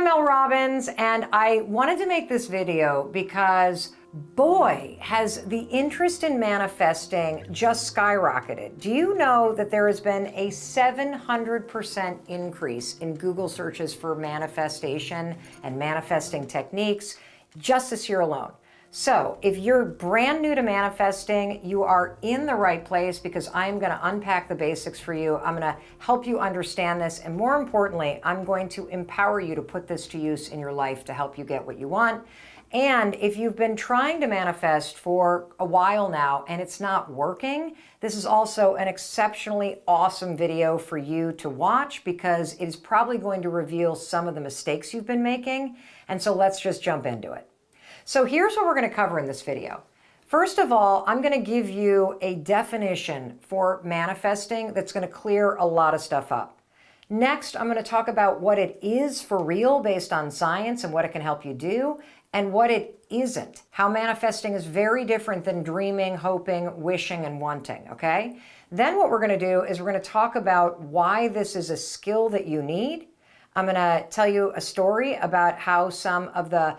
I'm Mel Robbins, and I wanted to make this video because, boy, has the interest in manifesting just skyrocketed. Do you know that there has been a 700% increase in Google searches for manifestation and manifesting techniques just this year alone? So if you're brand new to manifesting, you are in the right place because I'm going to unpack the basics for you. I'm going to help you understand this. And more importantly, I'm going to empower you to put this to use in your life to help you get what you want. And if you've been trying to manifest for a while now and it's not working, this is also an exceptionally awesome video for you to watch because it is probably going to reveal some of the mistakes you've been making. And so let's just jump into it. So here's what we're going to cover in this video. First of all, I'm going to give you a definition for manifesting that's going to clear a lot of stuff up. Next, I'm going to talk about what it is for real based on science and what it can help you do, and what it isn't. How manifesting is very different than dreaming, hoping, wishing, and wanting, okay? Then what we're going to do is we're going to talk about why this is a skill that you need. I'm going to tell you a story about how some of the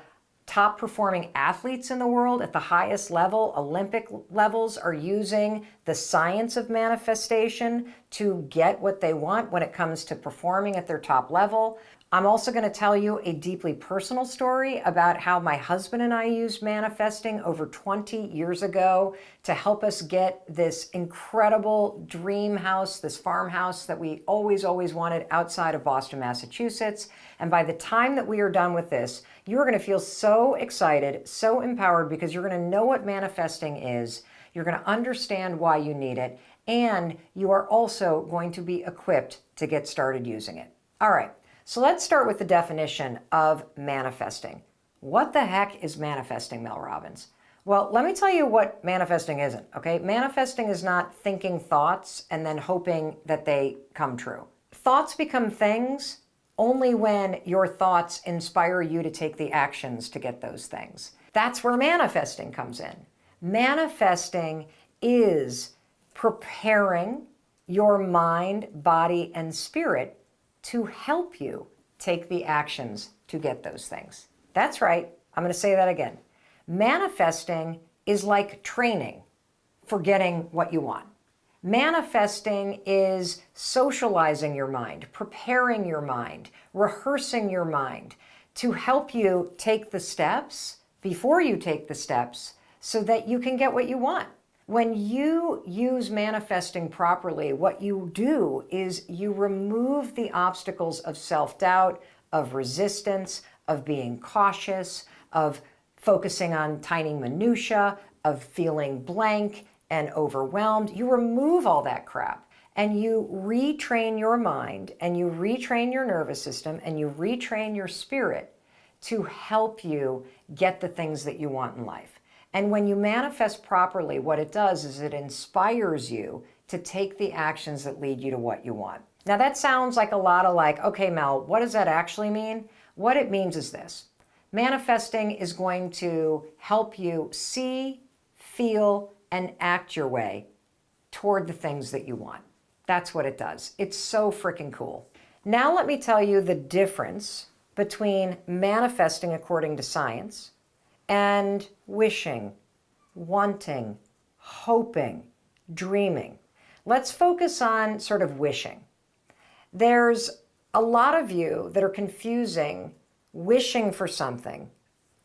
top performing athletes in the world at the highest level, Olympic levels, are using the science of manifestation to get what they want when it comes to performing at their top level. I'm also going to tell you a deeply personal story about how my husband and I used manifesting over 20 years ago to help us get this incredible dream house, this farmhouse that we always wanted outside of Boston, Massachusetts. And by the time that we are done with this, you're going to feel so excited, so empowered, because you're going to know what manifesting is. You're going to understand why you need it. And you are also going to be equipped to get started using it. All right. So let's start with the definition of manifesting. What the heck is manifesting, Mel Robbins? Well, let me tell you what manifesting isn't, okay? Manifesting is not thinking thoughts and then hoping that they come true. Thoughts become things only when your thoughts inspire you to take the actions to get those things. That's where manifesting comes in. Manifesting is preparing your mind, body, and spirit to help you take the actions to get those things. That's right. I'm going to say that again. Manifesting is like training for getting what you want. Manifesting is socializing your mind, preparing your mind, rehearsing your mind to help you take the steps before you take the steps so that you can get what you want. When you use manifesting properly, what you do is you remove the obstacles of self-doubt, of resistance, of being cautious, of focusing on tiny minutia, of feeling blank and overwhelmed. You remove all that crap and you retrain your mind and you retrain your nervous system and you retrain your spirit to help you get the things that you want in life. And when you manifest properly, what it does is it inspires you to take the actions that lead you to what you want. Now that sounds like a lot of okay, Mel, what does that actually mean? What it means is this. Manifesting is going to help you see, feel, and act your way toward the things that you want. That's what it does. It's so freaking cool. Now let me tell you the difference between manifesting according to science and wishing, wanting, hoping, dreaming. Let's focus on sort of wishing. There's a lot of you that are confusing wishing for something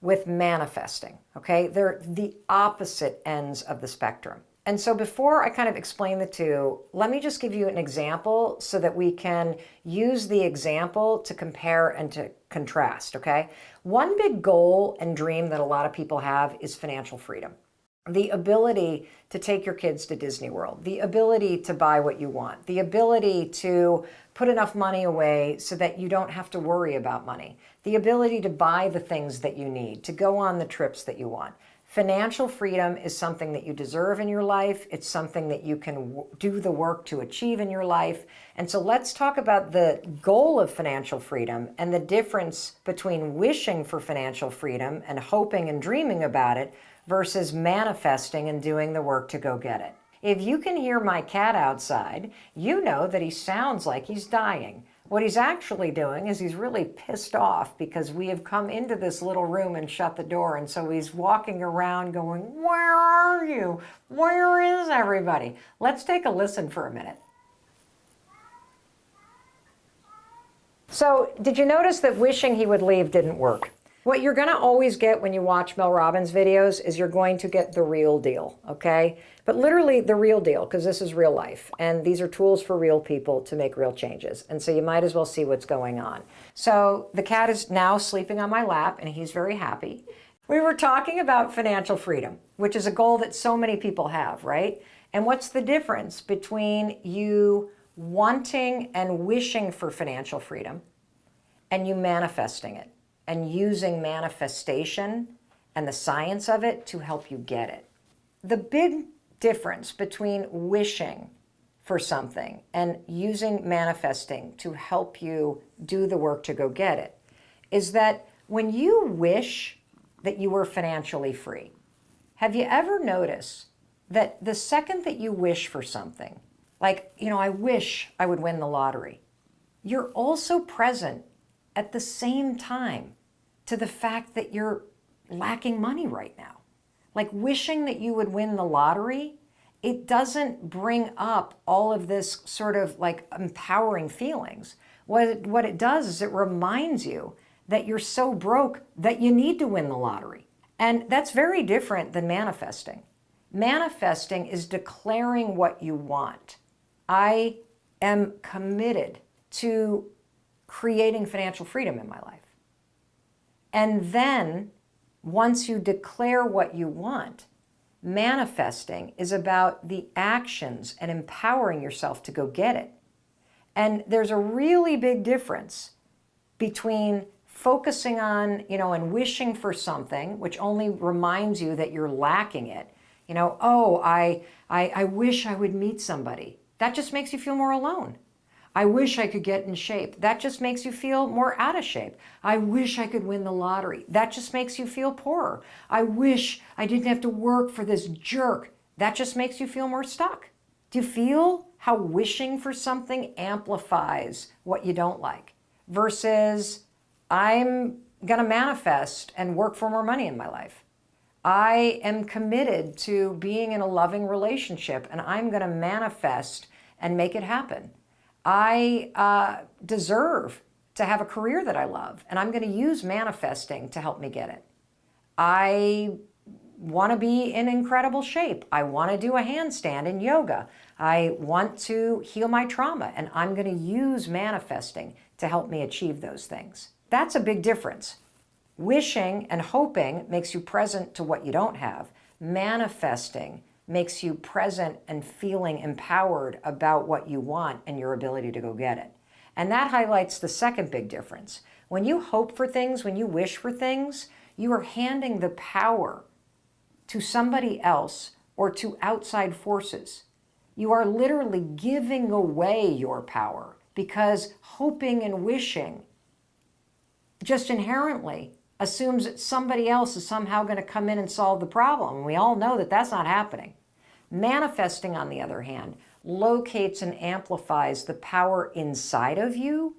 with manifesting, okay? They're the opposite ends of the spectrum. And so before I kind of explain the two, let me just give you an example so that we can use the example to compare and to contrast, okay? One big goal and dream that a lot of people have is financial freedom. The ability to take your kids to Disney World, the ability to buy what you want, the ability to put enough money away so that you don't have to worry about money, the ability to buy the things that you need, to go on the trips that you want. Financial freedom is something that you deserve in your life. It's something that you can do the work to achieve in your life. And so let's talk about the goal of financial freedom and the difference between wishing for financial freedom and hoping and dreaming about it versus manifesting and doing the work to go get it. If you can hear my cat outside, you know that he sounds like he's dying. What he's actually doing is he's really pissed off because we have come into this little room and shut the door. And so he's walking around going, where are you? Where is everybody? Let's take a listen for a minute. So did you notice that wishing he would leave didn't work? What you're going to always get when you watch Mel Robbins videos is you're going to get the real deal, okay? But literally the real deal, because this is real life. And these are tools for real people to make real changes. And so you might as well see what's going on. So the cat is now sleeping on my lap, and he's very happy. We were talking about financial freedom, which is a goal that so many people have, right? And what's the difference between you wanting and wishing for financial freedom and you manifesting it? And using manifestation and the science of it to help you get it. The big difference between wishing for something and using manifesting to help you do the work to go get it is that when you wish that you were financially free, have you ever noticed that the second that you wish for something, like, I wish I would win the lottery, you're also present at the same time to the fact that you're lacking money right now. Like wishing that you would win the lottery, it doesn't bring up all of this sort of like empowering feelings. What it does is it reminds you that you're so broke that you need to win the lottery. And that's very different than manifesting. Manifesting is declaring what you want. I am committed to creating financial freedom in my life. And then, once you declare what you want, manifesting is about the actions and empowering yourself to go get it. And there's a really big difference between focusing on, and wishing for something, which only reminds you that you're lacking it. I wish I would meet somebody. That just makes you feel more alone. I wish I could get in shape. That just makes you feel more out of shape. I wish I could win the lottery. That just makes you feel poorer. I wish I didn't have to work for this jerk. That just makes you feel more stuck. Do you feel how wishing for something amplifies what you don't like versus I'm going to manifest and work for more money in my life? I am committed to being in a loving relationship and I'm going to manifest and make it happen. I deserve to have a career that I love, and I'm going to use manifesting to help me get it. I want to be in incredible shape. I want to do a handstand in yoga. I want to heal my trauma, and I'm going to use manifesting to help me achieve those things. That's a big difference. Wishing and hoping makes you present to what you don't have. Manifesting makes you present and feeling empowered about what you want and your ability to go get it. And that highlights the second big difference. When you hope for things, when you wish for things, you are handing the power to somebody else or to outside forces. You are literally giving away your power because hoping and wishing just inherently assumes that somebody else is somehow going to come in and solve the problem. And we all know that that's not happening. Manifesting, on the other hand, locates and amplifies the power inside of you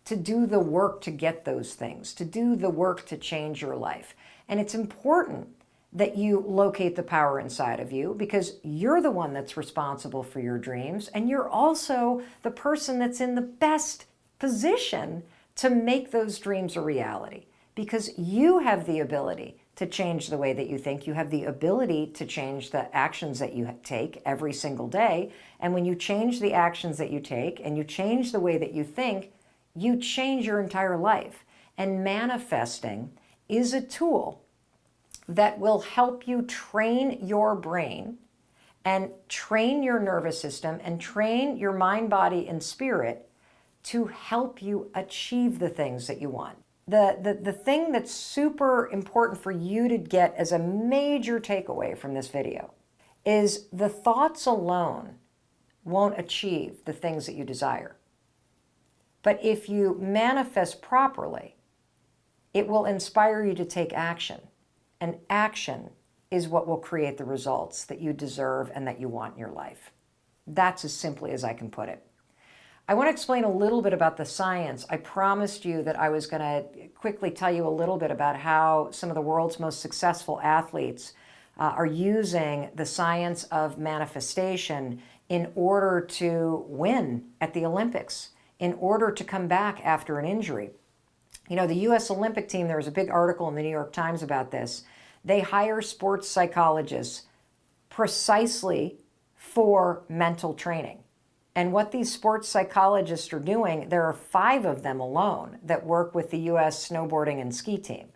to do the work to get those things, to do the work to change your life. And it's important that you locate the power inside of you because you're the one that's responsible for your dreams, and you're also the person that's in the best position to make those dreams a reality because you have the ability to change the way that you think. You have the ability to change the actions that you take every single day. And when you change the actions that you take and you change the way that you think, you change your entire life. And manifesting is a tool that will help you train your brain and train your nervous system and train your mind, body, and spirit to help you achieve the things that you want. The thing that's super important for you to get as a major takeaway from this video is the thoughts alone won't achieve the things that you desire. But if you manifest properly, it will inspire you to take action. And action is what will create the results that you deserve and that you want in your life. That's as simply as I can put it. I want to explain a little bit about the science. I promised you that I was going to quickly tell you a little bit about how some of the world's most successful athletes are using the science of manifestation in order to win at the Olympics, in order to come back after an injury. You know, the U.S. Olympic team, there was a big article in the New York Times about this. They hire sports psychologists precisely for mental training. And what these sports psychologists are doing, there are 5 of them alone that work with the U.S. snowboarding and ski team.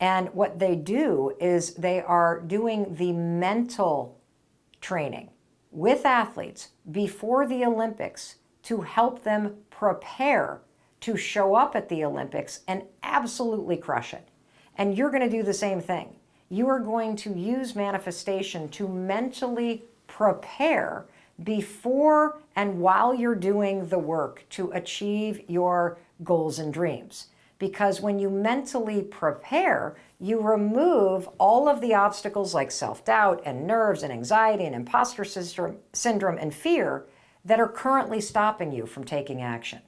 And what they do is they are doing the mental training with athletes before the Olympics to help them prepare to show up at the Olympics and absolutely crush it. And you're going to do the same thing. You are going to use manifestation to mentally prepare before and while you're doing the work to achieve your goals and dreams. Because when you mentally prepare, you remove all of the obstacles like self-doubt and nerves and anxiety and imposter syndrome and fear that are currently stopping you from taking action.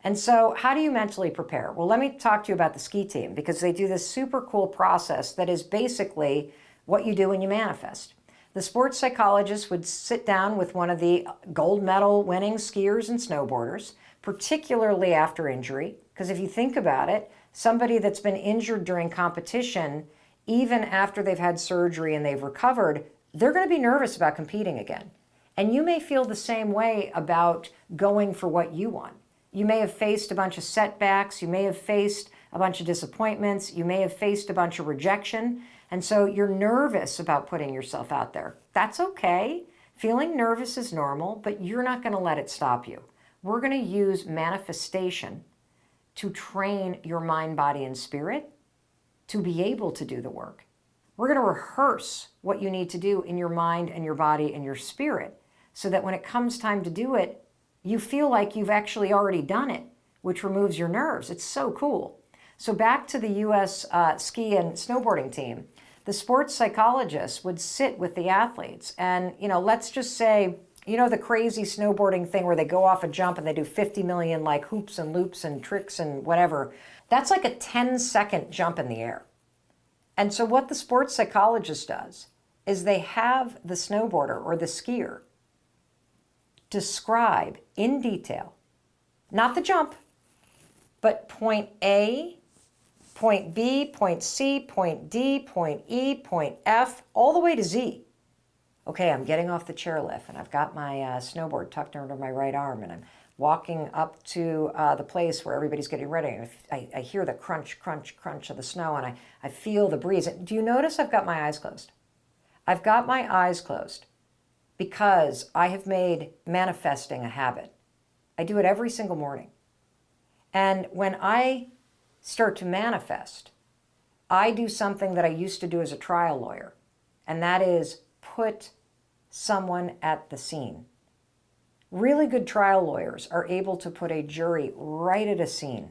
And so how do you mentally prepare? Well, let me talk to you about the ski team, because they do this super cool process that is basically what you do when you manifest. The sports psychologist would sit down with one of the gold medal winning skiers and snowboarders, particularly after injury, because if you think about it, somebody that's been injured during competition, even after they've had surgery and they've recovered, they're going to be nervous about competing again. And you may feel the same way about going for what you want. You may have faced a bunch of setbacks, you may have faced a bunch of disappointments, you may have faced a bunch of rejection, and so you're nervous about putting yourself out there. That's okay. Feeling nervous is normal, but you're not going to let it stop you. We're going to use manifestation to train your mind, body, and spirit to be able to do the work. We're going to rehearse what you need to do in your mind and your body and your spirit so that when it comes time to do it, you feel like you've actually already done it, which removes your nerves. It's so cool. So back to the U.S. Ski and snowboarding team, the sports psychologists would sit with the athletes and, let's just say, the crazy snowboarding thing where they go off a jump and they do 50 million like hoops and loops and tricks and whatever. That's like a 10-second jump in the air. And so what the sports psychologist does is they have the snowboarder or the skier describe in detail, not the jump, but point A, point B, point C, point D, point E, point F, all the way to Z. Okay, I'm getting off the chairlift and I've got my snowboard tucked under my right arm and I'm walking up to the place where everybody's getting ready. I hear the crunch, crunch, crunch of the snow and I feel the breeze. Do you notice I've got my eyes closed? I've got my eyes closed because I have made manifesting a habit. I do it every single morning. And when I start to manifest, I do something that I used to do as a trial lawyer, and that is put someone at the scene. Really good trial lawyers are able to put a jury right at a scene,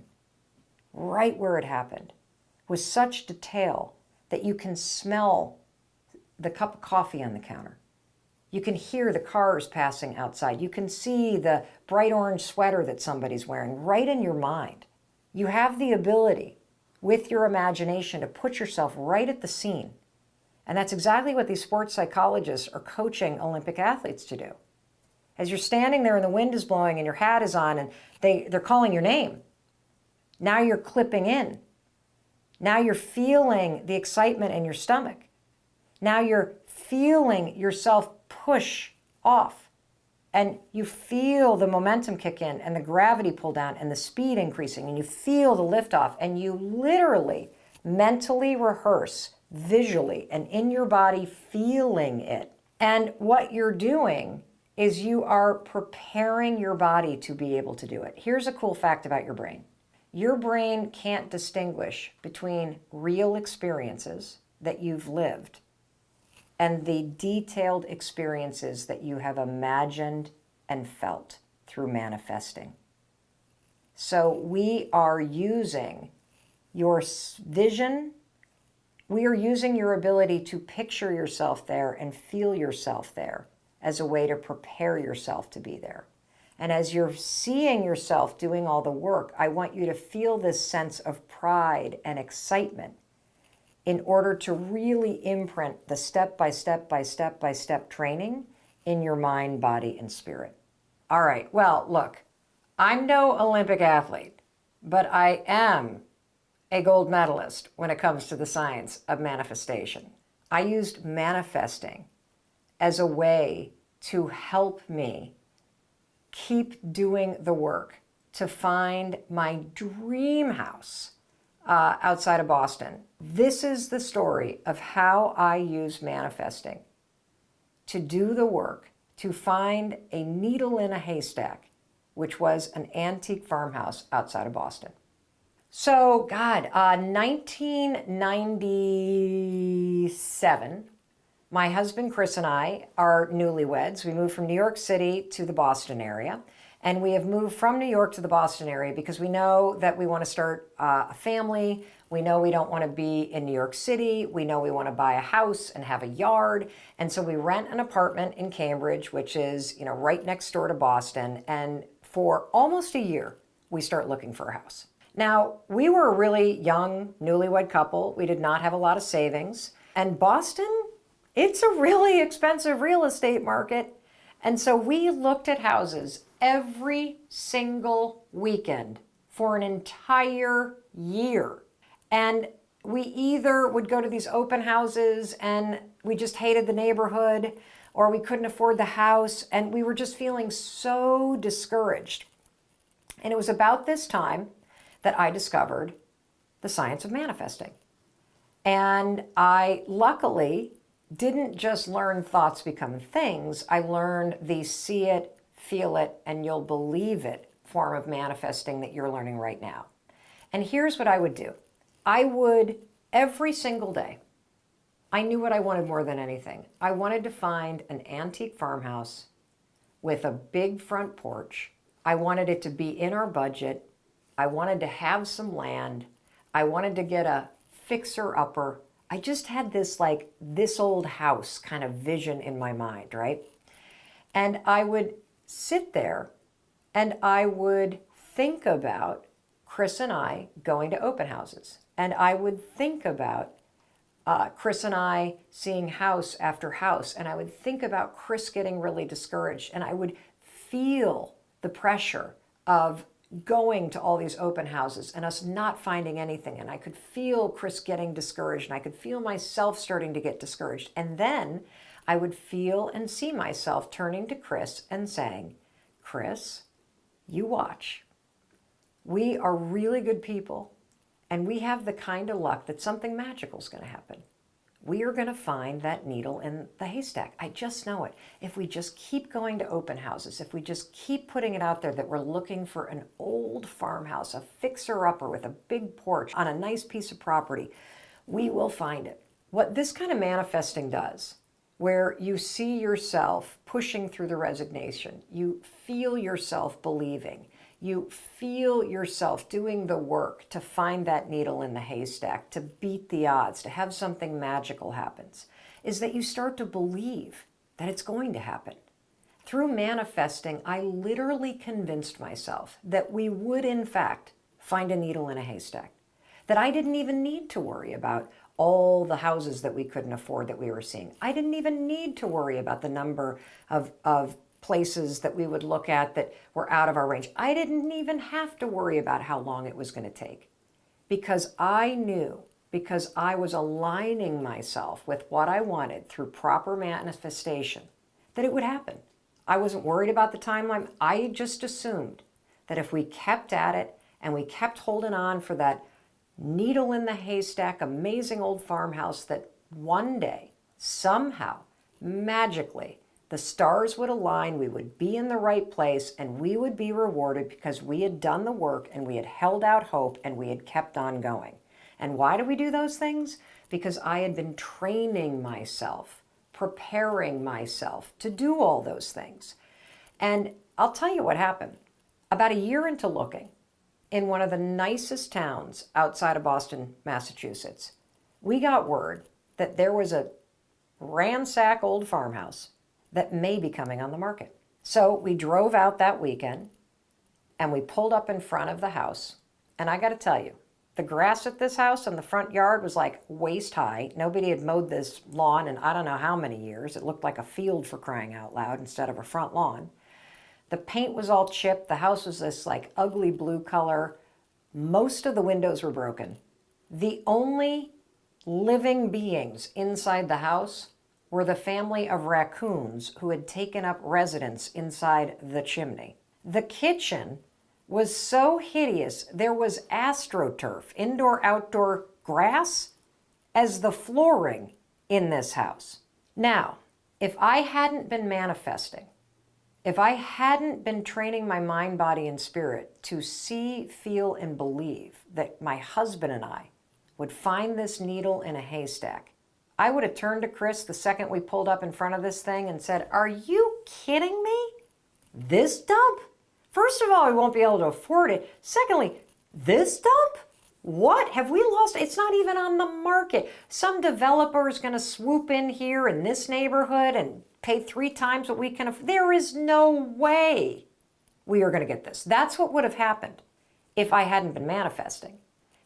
right where it happened, with such detail that you can smell the cup of coffee on the counter. You can hear the cars passing outside. You can see the bright orange sweater that somebody's wearing right in your mind. You have the ability, with your imagination, to put yourself right at the scene. And that's exactly what these sports psychologists are coaching Olympic athletes to do. As you're standing there and the wind is blowing and your hat is on and they're calling your name, now you're clipping in. Now you're feeling the excitement in your stomach. Now you're feeling yourself push off. And you feel the momentum kick in and the gravity pull down and the speed increasing and you feel the lift off and you literally mentally rehearse visually and in your body feeling it. And what you're doing is you are preparing your body to be able to do it. Here's a cool fact about your brain. Your brain can't distinguish between real experiences that you've lived and the detailed experiences that you have imagined and felt through manifesting. So we are using your vision, we are using your ability to picture yourself there and feel yourself there as a way to prepare yourself to be there. And as you're seeing yourself doing all the work, I want you to feel this sense of pride and excitement in order to really imprint the step by step by step by step training in your mind, body, and spirit. All right, well, look, I'm no Olympic athlete, but I am a gold medalist when it comes to the science of manifestation. I used manifesting as a way to help me keep doing the work to find my dream house outside of Boston. This is the story of how I use manifesting to do the work to find a needle in a haystack, which was an antique farmhouse outside of Boston. So, 1997, my husband Chris and I are newlyweds. We moved from New York City to the Boston area. And we have moved from New York to the Boston area because we know that we want to start a family. We know we don't want to be in New York City. We know we want to buy a house and have a yard. And so we rent an apartment in Cambridge, which is, right next door to Boston. And for almost a year, we start looking for a house. Now, we were a really young, newlywed couple. We did not have a lot of savings. And Boston, it's a really expensive real estate market. And so we looked at houses every single weekend for an entire year. And we either would go to these open houses and we just hated the neighborhood, or we couldn't afford the house, and we were just feeling so discouraged. And it was about this time that I discovered the science of manifesting. And I luckily didn't just learn thoughts become things. I learned the see it, feel it, and you'll believe it form of manifesting that you're learning right now. And here's what I would do. I would, every single day, I knew what I wanted more than anything. I wanted to find an antique farmhouse with a big front porch. I wanted it to be in our budget. I wanted to have some land. I wanted to get a fixer-upper. I just had this this old house kind of vision in my mind, right? And I would sit there and I would think about Chris and I going to open houses. And I would think about Chris and I seeing house after house. And I would think about Chris getting really discouraged. And I would feel the pressure of going to all these open houses and us not finding anything. And I could feel Chris getting discouraged, and I could feel myself starting to get discouraged. And then I would feel and see myself turning to Chris and saying, Chris, you watch. We are really good people, and we have the kind of luck that something magical is going to happen. We are going to find that needle in the haystack. I just know it. If we just keep going to open houses, if we just keep putting it out there that we're looking for an old farmhouse, a fixer-upper with a big porch on a nice piece of property, we will find it. What this kind of manifesting does, where you see yourself pushing through the resignation, you feel yourself believing, you feel yourself doing the work to find that needle in the haystack, to beat the odds, to have something magical happens, is that you start to believe that it's going to happen. Through manifesting, I literally convinced myself that we would, in fact, find a needle in a haystack, that I didn't even need to worry about all the houses that we couldn't afford that we were seeing. I didn't even need to worry about the number of places that we would look at that were out of our range. I didn't even have to worry about how long it was going to take, because I knew, because I was aligning myself with what I wanted through proper manifestation, that it would happen. I wasn't worried about the timeline. I just assumed that if we kept at it and we kept holding on for that needle in the haystack, amazing old farmhouse, that one day, somehow, magically, the stars would align, we would be in the right place, and we would be rewarded because we had done the work and we had held out hope and we had kept on going. And why do we do those things? Because I had been training myself, preparing myself to do all those things. And I'll tell you what happened. About a year into looking, in one of the nicest towns outside of Boston, Massachusetts, we got word that there was a ransack old farmhouse that may be coming on the market. So we drove out that weekend and we pulled up in front of the house. And I got to tell you, the grass at this house in the front yard was like waist high. Nobody had mowed this lawn in I don't know how many years. It looked like a field, for crying out loud, instead of a front lawn. The paint was all chipped. The house was this like ugly blue color. Most of the windows were broken. The only living beings inside the house were the family of raccoons who had taken up residence inside the chimney. The kitchen was so hideous, there was astroturf, indoor-outdoor grass, as the flooring in this house. Now, if I hadn't been manifesting, if I hadn't been training my mind, body, and spirit to see, feel, and believe that my husband and I would find this needle in a haystack, I would have turned to Chris the second we pulled up in front of this thing and said, "Are you kidding me? This dump? First of all, we won't be able to afford it. Secondly, this dump? What? Have we lost? It's not even on the market. Some developer is going to swoop in here in this neighborhood and pay 3 times what we can afford. There is no way we are going to get this." That's what would have happened if I hadn't been manifesting.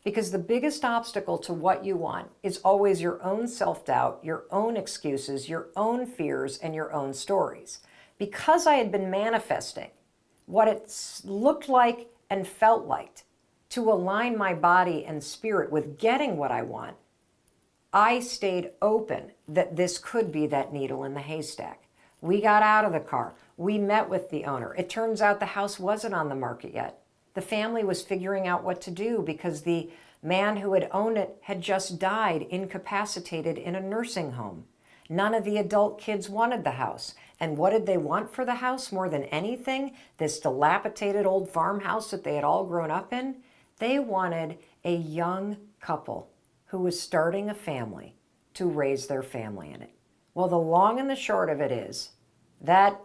Because the biggest obstacle to what you want is always your own self-doubt, your own excuses, your own fears, and your own stories. Because I had been manifesting what it looked like and felt like to align my body and spirit with getting what I want, I stayed open that this could be that needle in the haystack. We got out of the car. We met with the owner. It turns out the house wasn't on the market yet. The family was figuring out what to do because the man who had owned it had just died, incapacitated in a nursing home. None of the adult kids wanted the house. And what did they want for the house more than anything? This dilapidated old farmhouse that they had all grown up in? They wanted a young couple who was starting a family to raise their family in it. Well, the long and the short of it is that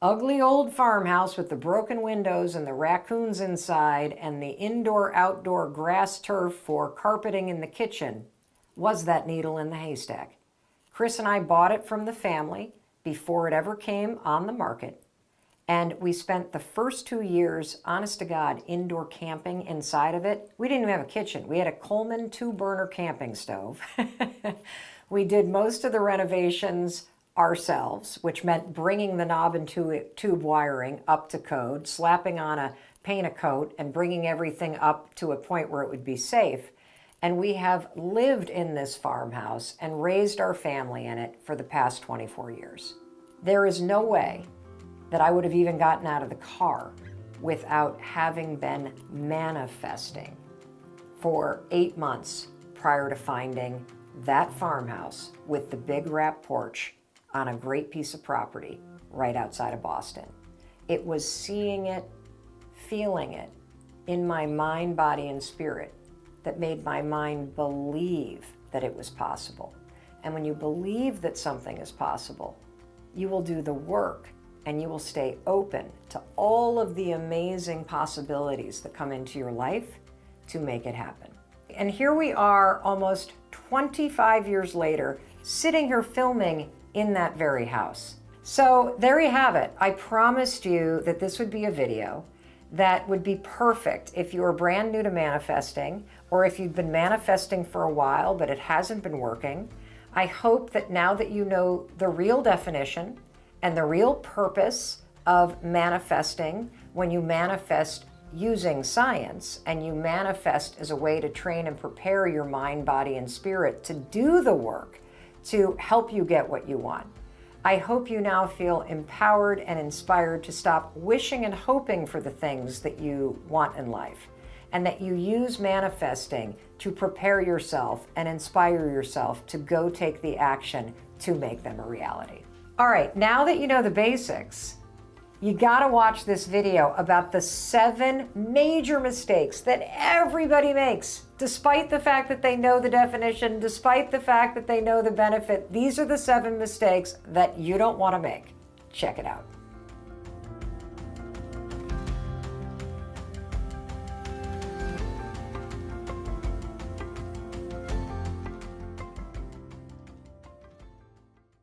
ugly old farmhouse with the broken windows and the raccoons inside and the indoor-outdoor grass turf for carpeting in the kitchen was that needle in the haystack. Chris and I bought it from the family before it ever came on the market. And we spent the first 2 years, honest to God, indoor camping inside of it. We didn't even have a kitchen. We had a Coleman 2-burner camping stove. We did most of the renovations ourselves, which meant bringing the knob and tube wiring up to code, slapping on a paint a coat, and bringing everything up to a point where it would be safe. And we have lived in this farmhouse and raised our family in it for the past 24 years. There is no way that I would have even gotten out of the car without having been manifesting for 8 months prior to finding that farmhouse with the big wrap porch on a great piece of property right outside of Boston. It was seeing it, feeling it in my mind, body, and spirit that made my mind believe that it was possible. And when you believe that something is possible, you will do the work and you will stay open to all of the amazing possibilities that come into your life to make it happen. And here we are almost 25 years later, sitting here filming in that very house. So there you have it. I promised you that this would be a video that would be perfect if you were brand new to manifesting, or if you've been manifesting for a while but it hasn't been working. I hope that now that you know the real definition and the real purpose of manifesting, when you manifest using science and you manifest as a way to train and prepare your mind, body, and spirit to do the work to help you get what you want. I hope you now feel empowered and inspired to stop wishing and hoping for the things that you want in life, and that you use manifesting to prepare yourself and inspire yourself to go take the action to make them a reality. All right, now that you know the basics, you gotta watch this video about the 7 major mistakes that everybody makes, despite the fact that they know the definition, despite the fact that they know the benefit. These are the 7 mistakes that you don't wanna make. Check it out.